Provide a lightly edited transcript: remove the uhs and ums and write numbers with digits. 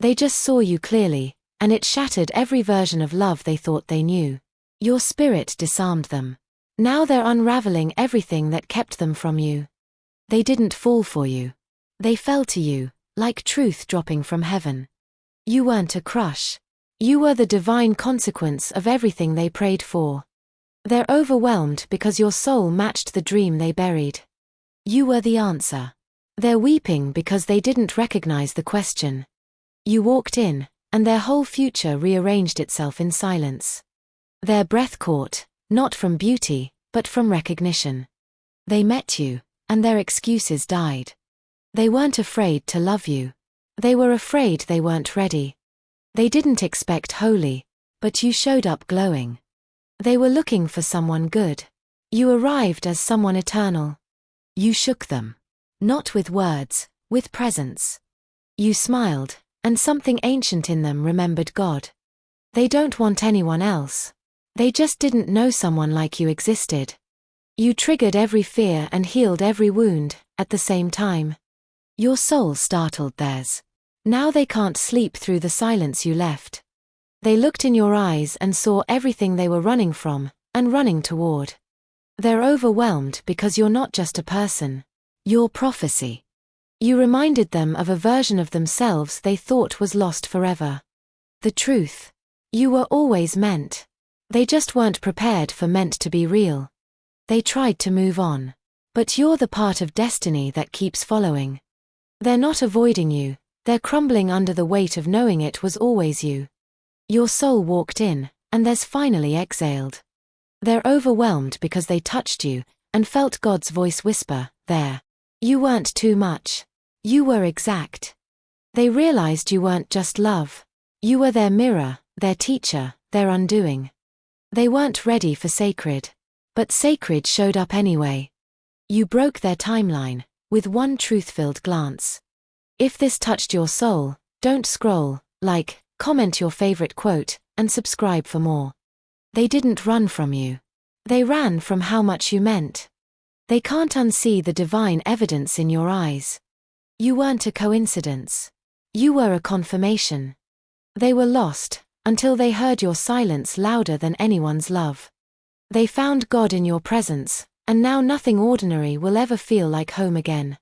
They just saw you clearly, and it shattered every version of love they thought they knew. Your spirit disarmed them. Now they're unraveling everything that kept them from you. They didn't fall for you. They fell to you, like truth dropping from heaven. You weren't a crush. You were the divine consequence of everything they prayed for. They're overwhelmed because your soul matched the dream they buried. You were the answer. They're weeping because they didn't recognize the question. You walked in, and their whole future rearranged itself in silence. Their breath caught, not from beauty, but from recognition. They met you, and their excuses died. They weren't afraid to love you. They were afraid they weren't ready. They didn't expect holy, but you showed up glowing. They were looking for someone good. You arrived as someone eternal. You shook them. Not with words, with presence. You smiled, and something ancient in them remembered God. They don't want anyone else. They just didn't know someone like you existed. You triggered every fear and healed every wound, at the same time. Your soul startled theirs. Now they can't sleep through the silence you left. They looked in your eyes and saw everything they were running from, and running toward. They're overwhelmed because you're not just a person. You're prophecy. You reminded them of a version of themselves they thought was lost forever. The truth. You were always meant. They just weren't prepared for meant to be real. They tried to move on. But you're the part of destiny that keeps following. They're not avoiding you, they're crumbling under the weight of knowing it was always you. Your soul walked in, and there's finally exhaled. They're overwhelmed because they touched you, and felt God's voice whisper, there. You weren't too much. You were exact. They realized you weren't just love. You were their mirror, their teacher, their undoing. They weren't ready for sacred. But sacred showed up anyway. You broke their timeline, with one truth-filled glance. If this touched your soul, don't scroll, like, comment your favorite quote, and subscribe for more. They didn't run from you. They ran from how much you meant. They can't unsee the divine evidence in your eyes. You weren't a coincidence. You were a confirmation. They were lost, until they heard your silence louder than anyone's love. They found God in your presence, and now nothing ordinary will ever feel like home again.